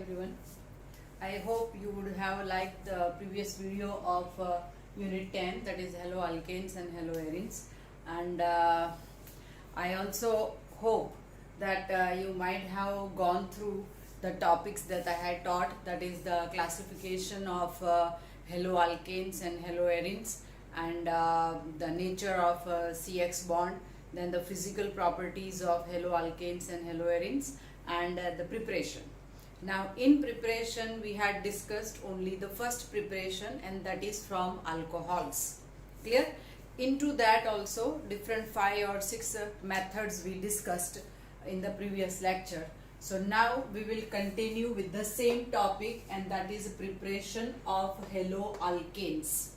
everyone. I hope you would have liked the previous video of Unit 10, that is Hello Alkanes and Hello Arenes, and I also hope that you might have gone through the topics that I had taught, that is the classification of Hello Alkanes and Hello Arenes, and the nature of CX bond, then the physical properties of Hello Alkanes and Hello Arenes, and the preparation. Now in preparation we had discussed only the first preparation, and that is from alcohols. Clear? Into that also different 5 or 6 methods we discussed in the previous lecture. So now we will continue with the same topic, and that is preparation of haloalkanes.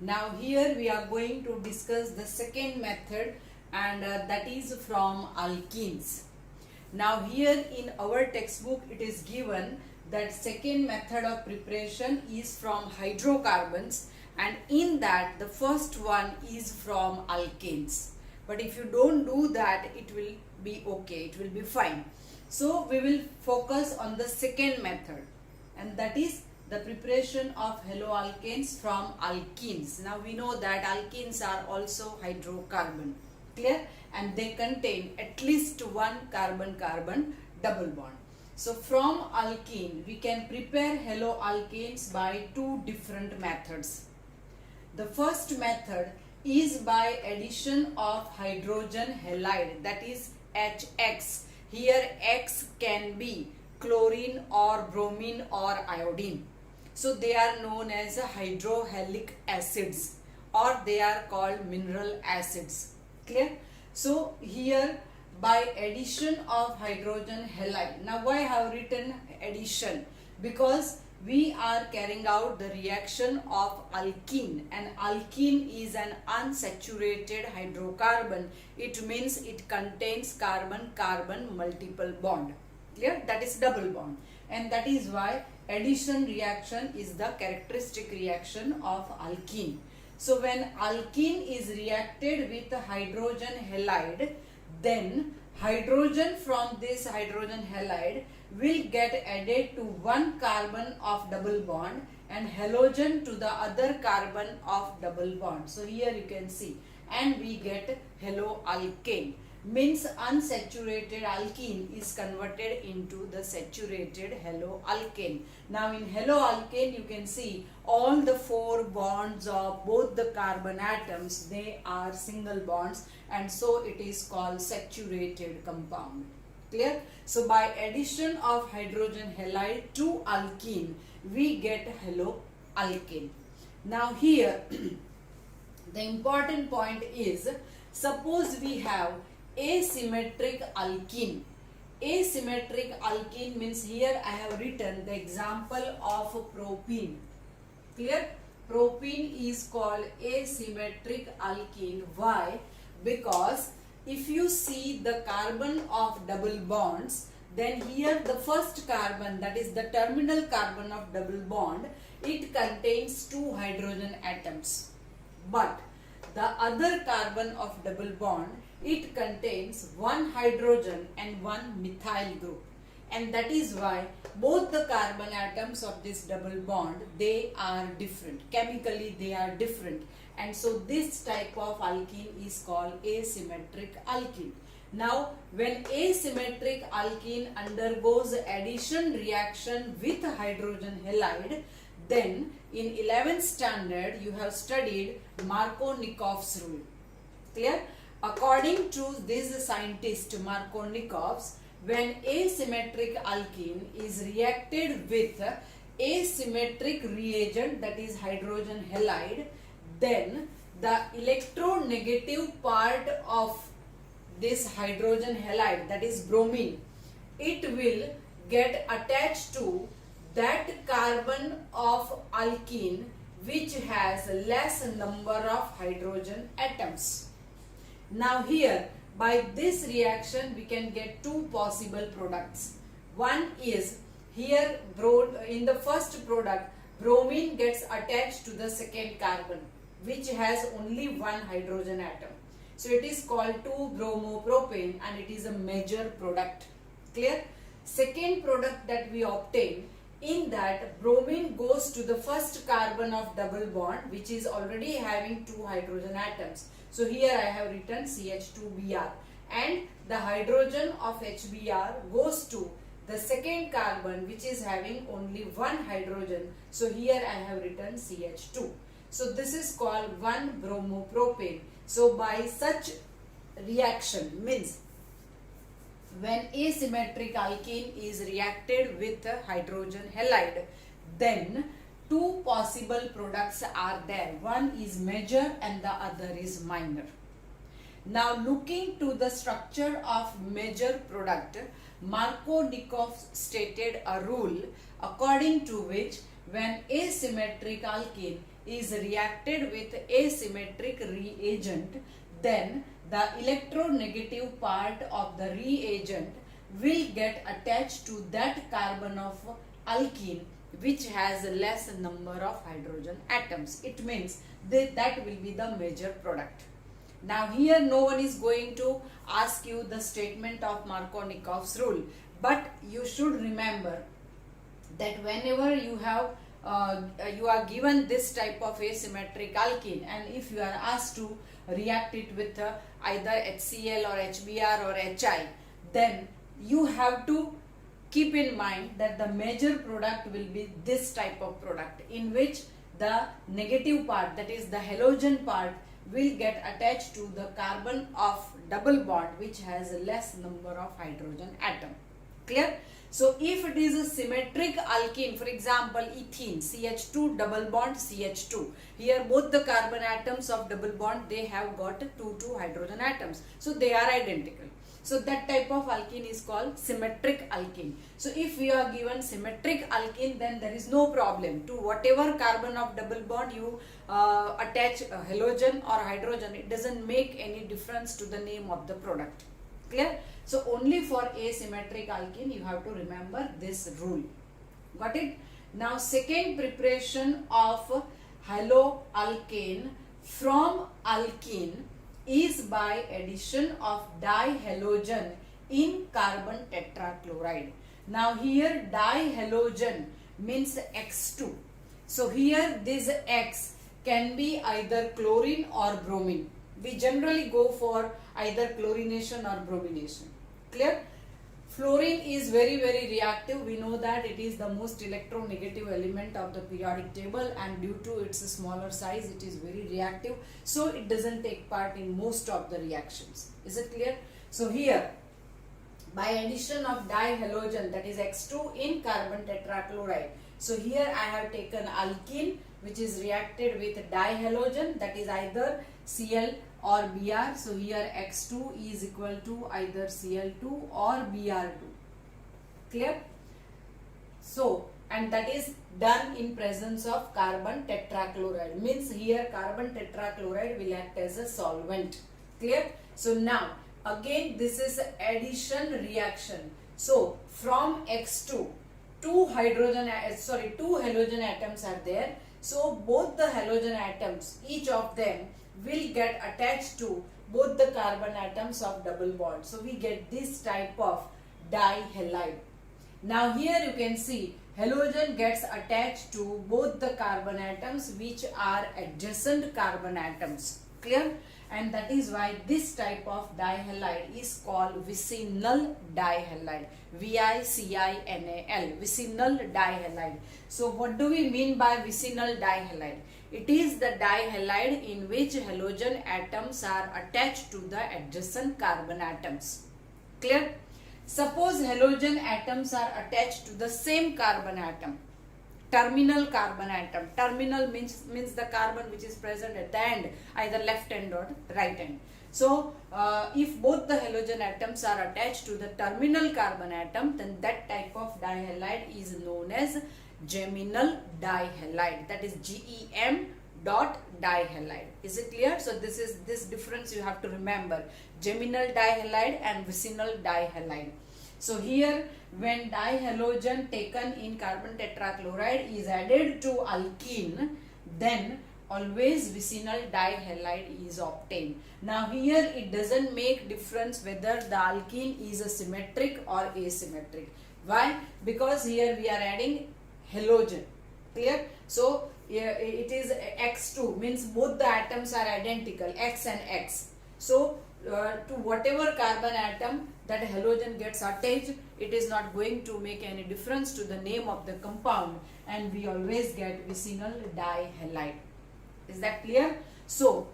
Now here we are going to discuss the second method, and that is from alkenes. Now here in our textbook it is given that second method of preparation is from hydrocarbons, and in that the first one is from alkanes. But if you don't do that, it will be okay, it will be fine. So we will focus on the second method, and that is the preparation of haloalkanes from alkenes. Now we know that alkenes are also hydrocarbon. Clear? And they contain at least one carbon-carbon double bond. So from alkene we can prepare haloalkanes by 2 different methods. The first method is by addition of hydrogen halide, that is HX. Here X can be chlorine or bromine or iodine. So they are known as hydrohalic acids, or they are called mineral acids. Clear? So here by addition of hydrogen halide. Now why I have written addition? Because we are carrying out the reaction of alkene, and alkene is an unsaturated hydrocarbon. It means it contains carbon-carbon multiple bond. Clear? That is double bond, and that is why addition reaction is the characteristic reaction of alkene. So when alkene is reacted with hydrogen halide, then hydrogen from this hydrogen halide will get added to one carbon of double bond and halogen to the other carbon of double bond. So here you can see, and we get haloalkane. Means unsaturated alkene is converted into the saturated haloalkane. Now in haloalkane you can see all the 4 bonds of both the carbon atoms, they are single bonds, and so it is called saturated compound. Clear? So by addition of hydrogen halide to alkene we get haloalkane. Now here the important point is, suppose we have asymmetric alkene. Asymmetric alkene means, here I have written the example of propene. Clear? Propene is called asymmetric alkene. Why? Because if you see the carbon of double bonds, then here the first carbon, that is the terminal carbon of double bond, it contains 2 hydrogen atoms. But the other carbon of double bond, it contains 1 hydrogen and 1 methyl group, and that is why both the carbon atoms of this double bond, they are different. Chemically they are different, and so this type of alkene is called asymmetric alkene. Now when asymmetric alkene undergoes addition reaction with hydrogen halide, then in 11th standard you have studied Markovnikov's rule. Clear? According to this scientist Markovnikov's, when asymmetric alkene is reacted with asymmetric reagent, that is hydrogen halide, then the electronegative part of this hydrogen halide, that is bromine, it will get attached to that carbon of alkene which has less number of hydrogen atoms. Now here by this reaction we can get 2 possible products. One is, here in the first product bromine gets attached to the second carbon which has only 1 hydrogen atom. So it is called 2-bromopropane, and it is a major product. Clear? second product that we obtain, in that bromine goes to the first carbon of double bond, which is already having 2 hydrogen atoms. So here I have written CH2Br, and the hydrogen of HBr goes to the second carbon, which is having only 1 hydrogen. So here I have written CH2. So this is called 1-bromopropane. So by such reaction, means when asymmetric alkene is reacted with a hydrogen halide, then 2 possible products are there. One is major and the other is minor. Now looking to the structure of major product, Markovnikov stated a rule according to which when asymmetric alkene is reacted with asymmetric reagent, then the electronegative part of the reagent will get attached to that carbon of alkene which has less number of hydrogen atoms. It means that will be the major product. Now here no one is going to ask you the statement of Markovnikov's rule, but you should remember that whenever you have you are given this type of asymmetric alkene, and if you are asked to react it with either HCl or HBr or HI, then you have to keep in mind that the major product will be this type of product, in which the negative part, that is the halogen part, will get attached to the carbon of double bond which has less number of hydrogen atom. Clear? So if it is a symmetric alkene, for example ethene, CH2 double bond CH2, here both the carbon atoms of double bond, they have got 2 hydrogen atoms, so they are identical. So that type of alkene is called symmetric alkene. So if we are given symmetric alkene, then there is no problem. To whatever carbon of double bond you attach a halogen or hydrogen, it doesn't make any difference to the name of the product. Clear? So only for asymmetric alkene you have to remember this rule. Got it? Now second preparation of haloalkane from alkene is by addition of dihalogen in carbon tetrachloride. Now here dihalogen means X2. So here this X can be either chlorine or bromine. We generally go for either chlorination or bromination. Clear? Fluorine is very reactive. We know that it is the most electronegative element of the periodic table, and due to its smaller size it is very reactive, so it doesn't take part in most of the reactions. Is it clear? So here by addition of dihalogen, that is X2 in carbon tetrachloride, so here I have taken alkene which is reacted with dihalogen, that is either Cl or Br. So here X2 is equal to either Cl2 or Br2. Clear? So, and that is done in presence of carbon tetrachloride, means here carbon tetrachloride will act as a solvent. Clear? So now again this is addition reaction. So from X2 two halogen atoms are there. So both the halogen atoms, each of them will get attached to both the carbon atoms of double bond. So we get this type of dihalide. Now here you can see halogen gets attached to both the carbon atoms which are adjacent carbon atoms. Clear? And that is why this type of dihalide is called vicinal dihalide. VICINAL, vicinal dihalide. So what do we mean by vicinal dihalide? It is the dihalide in which halogen atoms are attached to the adjacent carbon atoms. Clear? Suppose halogen atoms are attached to the same carbon atom, terminal carbon atom. Terminal means the carbon which is present at the end, either left end or right end. So if both the halogen atoms are attached to the terminal carbon atom, then that type of dihalide is known as geminal dihalide, that is GEM dot dihalide. Is it clear? So this difference you have to remember, geminal dihalide and vicinal dihalide. So here when dihalogen taken in carbon tetrachloride is added to alkene, then always vicinal dihalide is obtained. Now here it doesn't make difference whether the alkene is a symmetric or asymmetric. Why? Because here we are adding halogen. Clear? So it is X2, means both the atoms are identical, X and X. So to whatever carbon atom that halogen gets attached, it is not going to make any difference to the name of the compound, and we always get vicinal dihalide. Is that clear? So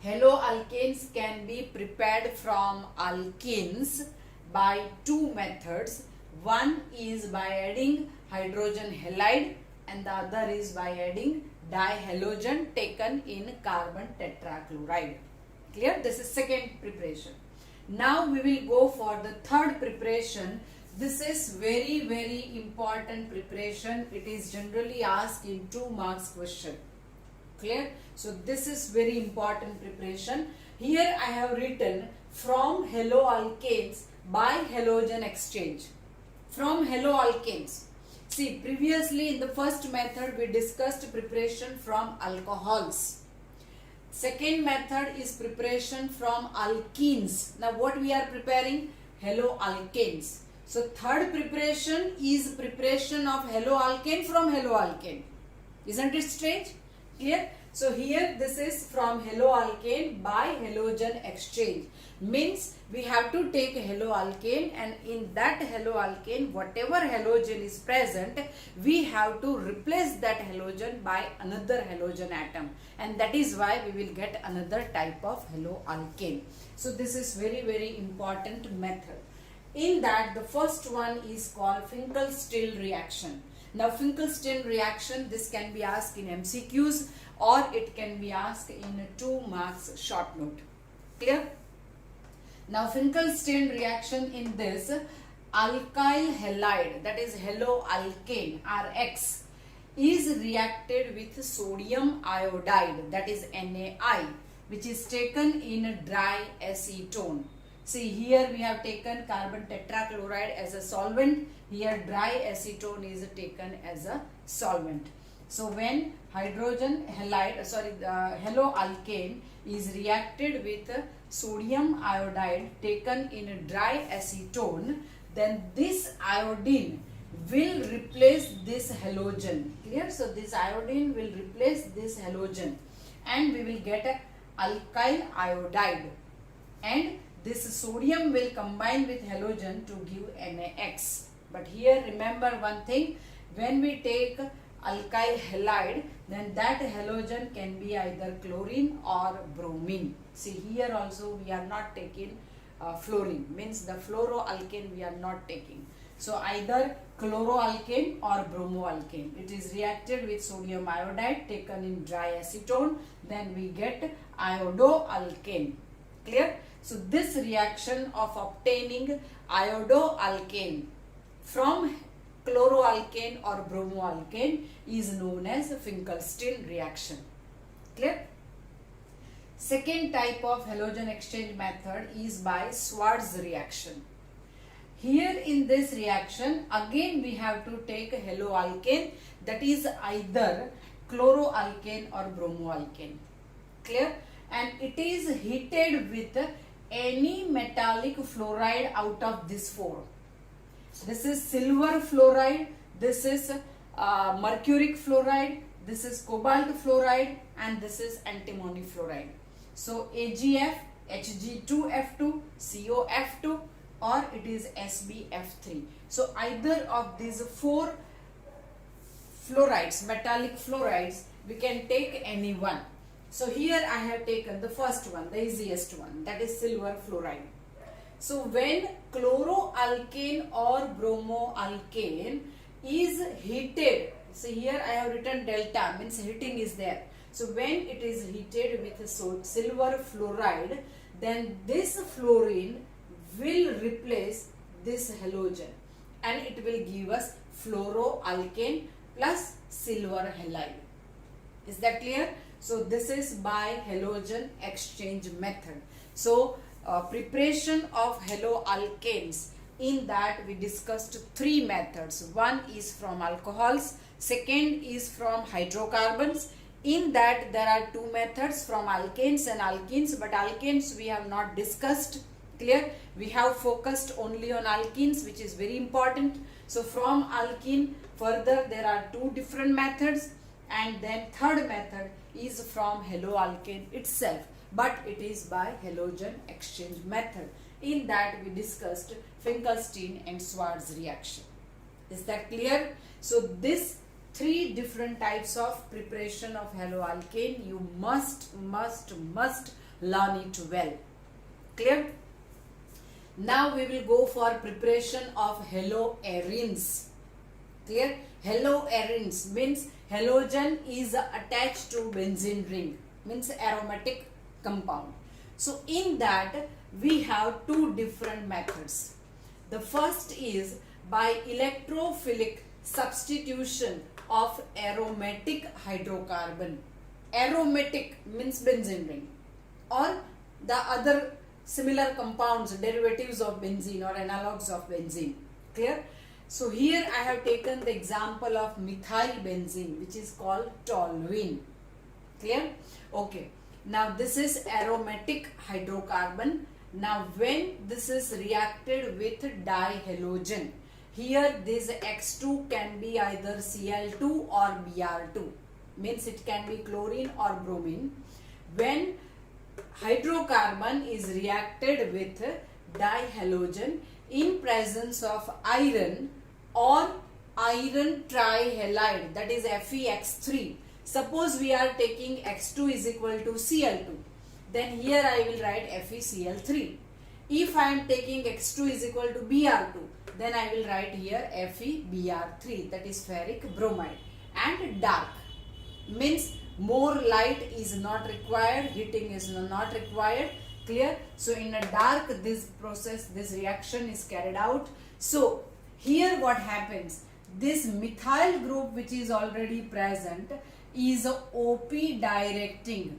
haloalkanes can be prepared from alkenes by two methods. One is by adding hydrogen halide and the other is by adding dihalogen taken in carbon tetrachloride. Clear? This is second preparation. Now we will go for the third preparation. This is very important preparation. It is generally asked in 2 marks question. Clear? So this is very important preparation. Here I have written from haloalkanes by halogen exchange. From haloalkanes. See, previously in the first method we discussed preparation from alcohols. Second method is preparation from alkenes. Now what we are preparing? Haloalkanes. So third preparation is preparation of haloalkane from haloalkane. Isn't it strange? Clear? So here this is from haloalkane by halogen exchange. Means we have to take haloalkane, and in that haloalkane whatever halogen is present, we have to replace that halogen by another halogen atom, and that is why we will get another type of haloalkane. So this is very important method. In that the first one is called Finkelstein reaction. Now Finkelstein reaction, this can be asked in MCQs or it can be asked in 2 marks short note. Clear? Now Finkelstein reaction, in this alkyl halide, that is haloalkane Rx, is reacted with sodium iodide, that is NaI, which is taken in dry acetone. See, here we have taken carbon tetrachloride as a solvent. Here dry acetone is taken as a solvent. So when hydrogen halide, haloalkane is reacted with sodium iodide taken in dry acetone, then this iodine will replace this halogen. Clear? So this iodine will replace this halogen and we will get a alkyl iodide, and this sodium will combine with halogen to give NaX. But here remember one thing, when we take alkyl halide, then that halogen can be either chlorine or bromine. See, here also we are not taking fluorine, means the fluoroalkane we are not taking. So either chloroalkane or bromoalkane. It is reacted with sodium iodide taken in dry acetone, then we get iodoalkane. Clear? So this reaction of obtaining iodoalkane from chloroalkane or bromoalkane is known as Finkelstein reaction. Clear? Second type of halogen exchange method is by Schwarz reaction. Here in this reaction again we have to take haloalkane, that is either chloroalkane or bromoalkane. Clear? And it is heated with any metallic fluoride out of these 4. This is silver fluoride, this is mercuric fluoride, this is cobalt fluoride, and this is antimony fluoride. So AgF, Hg2F2, COF2, or it is SbF3. So either of these 4 fluorides, metallic fluorides, we can take any one. So here I have taken the first one, the easiest one, that is silver fluoride. So when chloroalkane or bromoalkane is heated, see here I have written delta, means heating is there. So when it is heated with silver fluoride, then this fluorine will replace this halogen and it will give us fluoroalkane plus silver halide. Is that clear? So this is by halogen exchange method. So preparation of haloalkanes, in that we discussed 3 methods. One is from alcohols, second is from hydrocarbons. In that there are 2 methods from alkanes and alkenes, but alkanes we have not discussed. Clear? We have focused only on alkenes, which is very important. So from alkene further there are two different methods, and then third method is from haloalkane itself, but it is by halogen exchange method. In that we discussed Finkelstein and Schwarz reaction. Is that clear? So this three different types of preparation of haloalkane, you must learn it well. Clear? Now we will go for preparation of haloarenes. Clear? Haloarenes means halogen is attached to benzene ring, means aromatic compound. So in that we have two different methods. The first is by electrophilic substitution of aromatic hydrocarbon. Aromatic means benzene ring, or the other similar compounds, derivatives of benzene or analogues of benzene. Clear? So here I have taken the example of methyl benzene, which is called toluene. Clear? Okay. Now this is aromatic hydrocarbon. Now when this is reacted with dihalogen, here this X2 can be either Cl2 or Br2, means it can be chlorine or bromine. When hydrocarbon is reacted with dihalogen in presence of iron or iron trihalide, that is FeX3. Suppose we are taking X2 is equal to Cl2, then here I will write FeCl3. If I am taking X2 is equal to Br2, then I will write here FeBr3, that is ferric bromide. And dark means more light is not required, heating is not required. Clear? So in a dark, this process, this reaction is carried out. So here what happens, this methyl group which is already present is OP directing.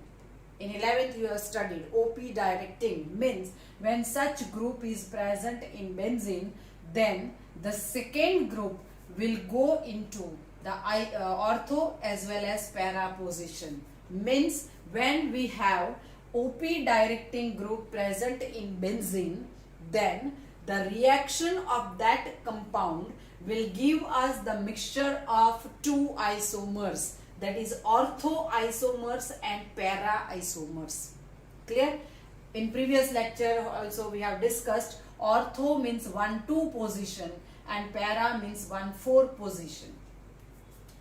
In 11th you have studied OP directing, means when such group is present in benzene, then the second group will go into the ortho as well as para position. Means when we have OP directing group present in benzene, then the reaction of that compound will give us the mixture of two isomers, that is ortho isomers and para isomers. Clear? In previous lecture also we have discussed ortho means 1,2 position and para means 1,4 position.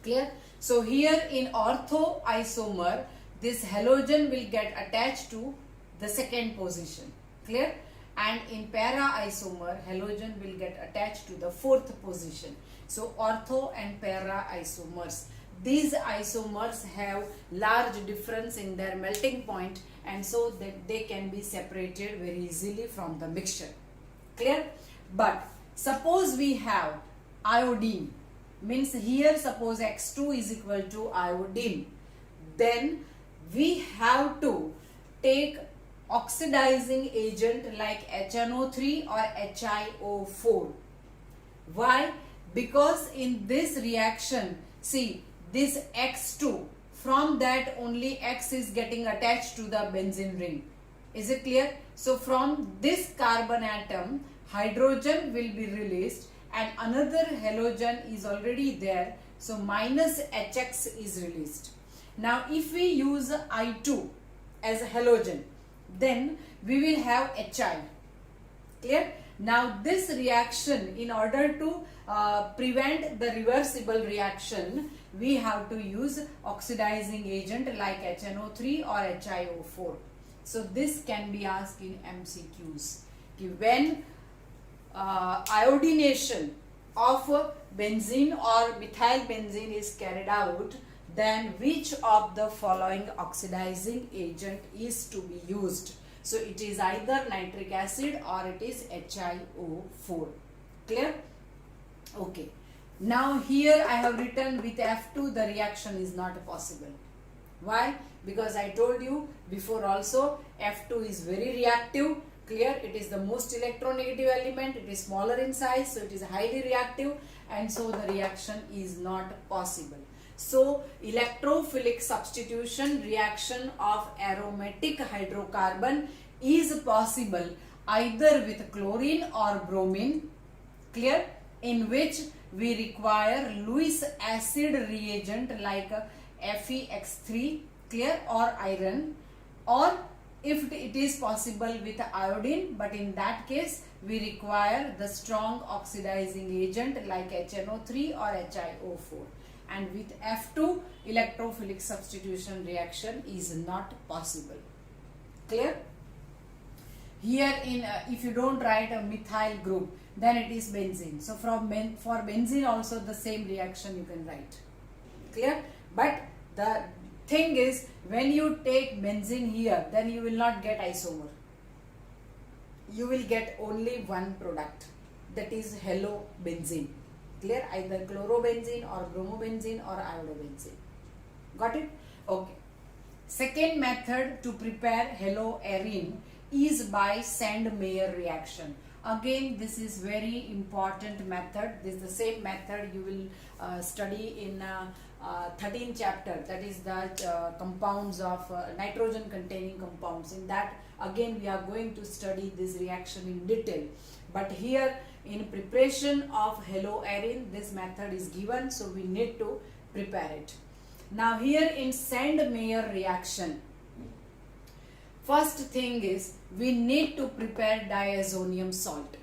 Clear? So here in ortho isomer, this halogen will get attached to the second position. Clear? And in para isomer, halogen will get attached to the fourth position. So ortho and para isomers. These isomers have large difference in their melting point, and so that they can be separated very easily from the mixture. Clear? But suppose we have iodine, means here suppose X2 is equal to iodine, then we have to take oxidizing agent like HNO3 or HiO4. Why? Because in this reaction, see, this X2, from that only X is getting attached to the benzene ring. Is it clear? So from this carbon atom, hydrogen will be released and another halogen is already there. So minus HX is released. Now if we use I2 as a halogen, then we will have Hi. Clear? Now this reaction, in order to prevent the reversible reaction, we have to use oxidizing agent like HNO3 or HiO4. So this can be asked in MCQs. When iodination of benzene or methyl benzene is carried out, then which of the following oxidizing agent is to be used? So it is either nitric acid or it is HiO4. Clear? Okay. Now here I have written with F2 the reaction is not possible. Why? Because I told you before also F2 is very reactive. Clear? It is the most electronegative element. It is smaller in size, so it is highly reactive, and so the reaction is not possible. So electrophilic substitution reaction of aromatic hydrocarbon is possible either with chlorine or bromine, clear, in which we require Lewis acid reagent like FeX3, clear, or iron, or if it is possible with iodine, but in that case we require the strong oxidizing agent like HNO3 or HiO4, and with F2 electrophilic substitution reaction is not possible. Clear? Here in if you don't write a methyl group, then it is benzene. So for benzene also the same reaction you can write. Clear? But the thing is, when you take benzene here, then you will not get isomer. You will get only one product, that is halobenzene. Clear? Either chlorobenzene or bromobenzene or iodobenzene. Got it? Okay. Second method to prepare haloarine is by Sandmeyer reaction. Again, this is very important method. This is the same method you will study in 13th chapter, that is the compounds of nitrogen containing compounds. In that again we are going to study this reaction in detail, but here in preparation of haloarine this method is given, so we need to prepare it. Now here in Sandmeyer reaction, first thing is we need to prepare diazonium salt.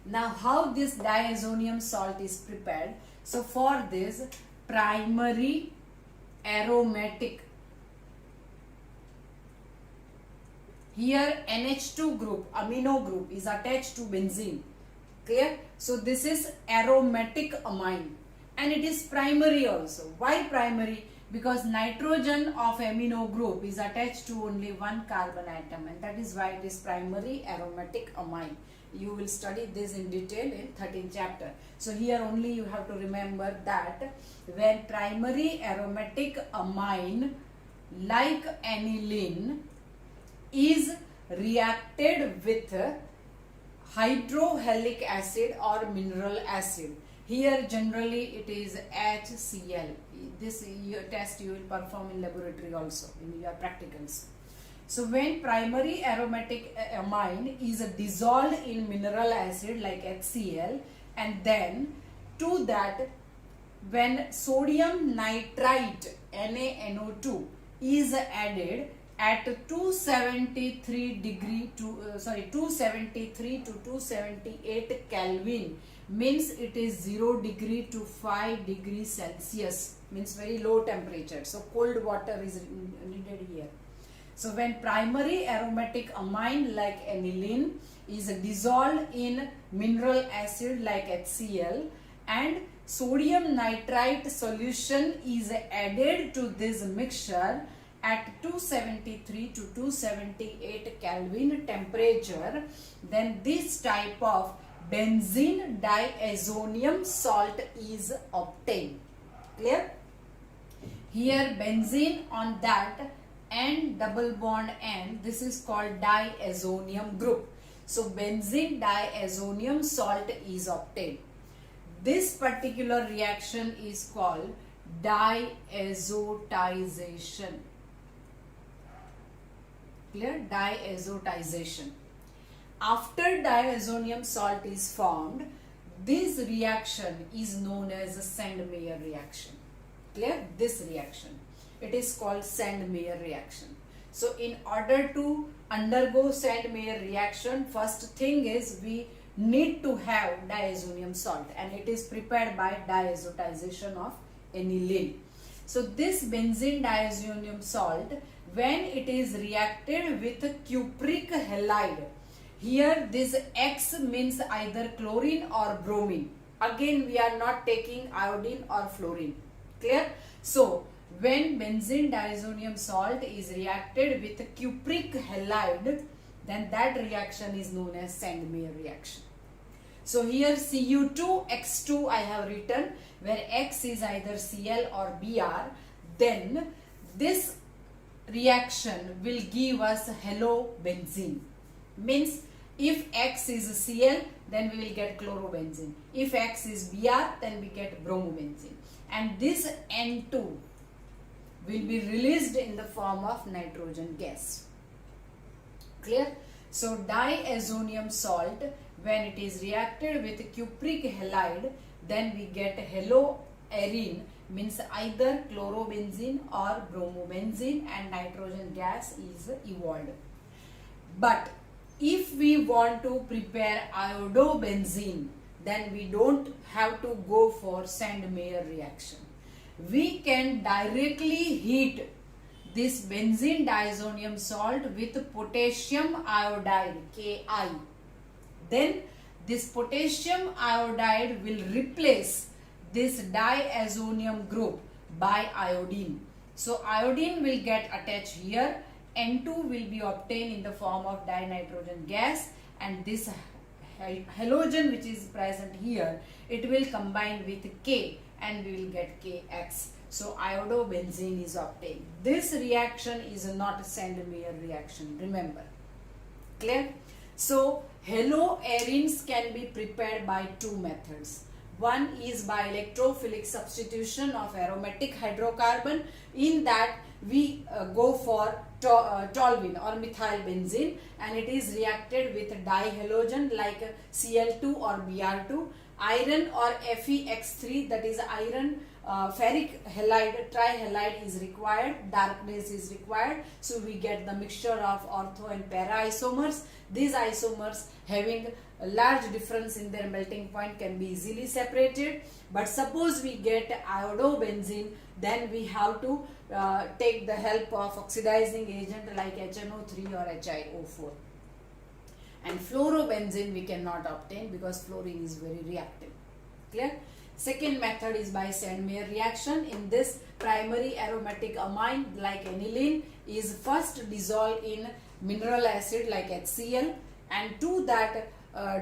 Now how this diazonium salt is prepared? So for this, primary aromatic, here NH2 group, amino group is attached to benzene. Clear? So this is aromatic amine, and it is primary also. Why primary? Because nitrogen of amino group is attached to only one carbon atom, and that is why it is primary aromatic amine. You will study this in detail in 13th chapter. So here only you have to remember that when primary aromatic amine like aniline is reacted with hydrohalic acid or mineral acid, here generally it is HCl. This test you will perform in laboratory also in your practicals. So when primary aromatic amine is dissolved in mineral acid like HCl, and then to that when sodium nitrite NaNO2 is added at 273 to 278 Kelvin, means it is 0 degree to 5 degrees Celsius, means very low temperature. So cold water is needed here. So when primary aromatic amine like aniline is dissolved in mineral acid like HCl, and sodium nitrite solution is added to this mixture at 273 to 278 Kelvin temperature, then this type of benzene diazonium salt is obtained. Clear? Here benzene on that N double bond N, this is called diazonium group. So benzene diazonium salt is obtained. This particular reaction is called diazotization. Clear? Diazotization. After diazonium salt is formed, this reaction is known as a Sandmeyer reaction. Clear? This reaction, it is called Sandmeyer reaction. So in order to undergo Sandmeyer reaction, first thing is we need to have diazonium salt, and it is prepared by diazotization of aniline. So this benzene diazonium salt, when it is reacted with cupric halide, here this X means either chlorine or bromine. Again we are not taking iodine or fluorine. Clear? So when benzene diazonium salt is reacted with cupric halide, then that reaction is known as Sandmeyer reaction. So here Cu2X2 I have written, where X is either Cl or Br. Then this reaction will give us halobenzene. Means if X is Cl, then we will get chlorobenzene. If X is Br, then we get bromobenzene. And this N2 will be released in the form of nitrogen gas. Clear? So diazonium salt, when it is reacted with cupric halide, then we get haloarine, means either chlorobenzene or bromobenzene, and nitrogen gas is evolved. But if we want to prepare iodobenzene, then we don't have to go for Sandmeyer reaction. We can directly heat this benzene diazonium salt with potassium iodide, Ki. Then this potassium iodide will replace this diazonium group by iodine. So iodine will get attached here, N2 will be obtained in the form of dinitrogen gas, and this halogen which is present here, it will combine with K and we will get Kx. So iodobenzene is obtained. This reaction is not a Sandmeyer reaction, remember. Clear? So haloarenes can be prepared by two methods. One is by electrophilic substitution of aromatic hydrocarbon. In that we go for toluene or methyl benzene, and it is reacted with dihalogen like Cl2 or Br2, iron or FeX3, that is iron ferric halide trihalide is required, darkness is required. So we get the mixture of ortho and para isomers. These isomers having a large difference in their melting point can be easily separated. But suppose we get iodobenzene, then we have to take the help of oxidizing agent like HNO3 or HiO4. And fluorobenzene we cannot obtain because fluorine is very reactive. Clear? Second method is by Sandmeyer reaction. In this, primary aromatic amine like aniline is first dissolved in mineral acid like HCl, and to that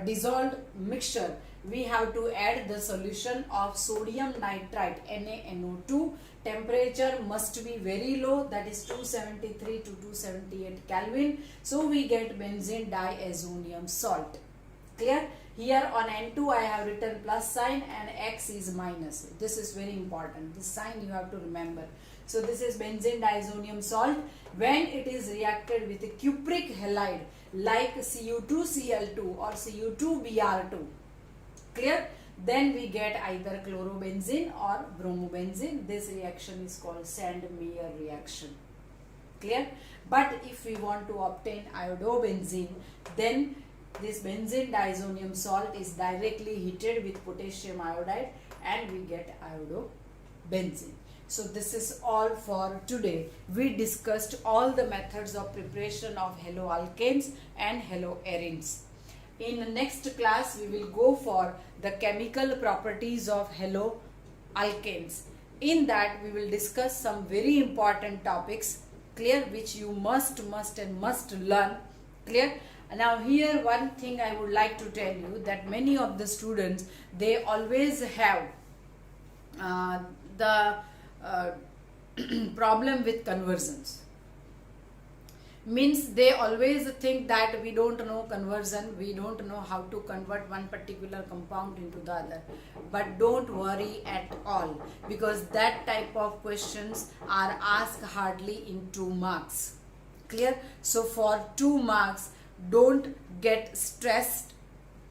dissolved mixture we have to add the solution of sodium nitrite NaNO2. Temperature must be very low, that is 273 to 278 Kelvin. So we get benzene diazonium salt. Clear? Here on N2 I have written plus sign and X is minus. This is very important. This sign you have to remember. So this is benzene diazonium salt. When it is reacted with a cupric halide like Cu2Cl2 or Cu2Br2, clear? Then we get either chlorobenzene or bromobenzene. This reaction is called Sandmeyer reaction. Clear? But if we want to obtain iodobenzene, then this benzene diazonium salt is directly heated with potassium iodide and we get iodobenzene. So this is all for today. We discussed all the methods of preparation of haloalkanes and haloarenes. In the next class, we will go for the chemical properties of haloalkanes. In that, we will discuss some very important topics, clear, which you must learn, clear. Now here one thing I would like to tell you, that many of the students, they always have the problem with conversions. Means they always think that we don't know conversion, we don't know how to convert one particular compound into the other. But don't worry at all, because that type of questions are asked hardly in 2 marks. Clear? So for 2 marks, don't get stressed.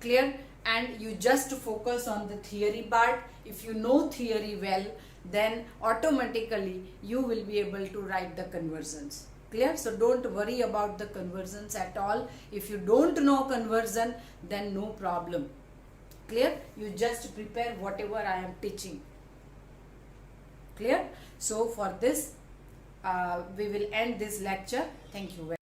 Clear? And you just focus on the theory part. If you know theory well, then automatically you will be able to write the conversions. Clear? So don't worry about the conversions at all. If you don't know conversion, then no problem. Clear? You just prepare whatever I am teaching. Clear? So for this, we will end this lecture. Thank you very much.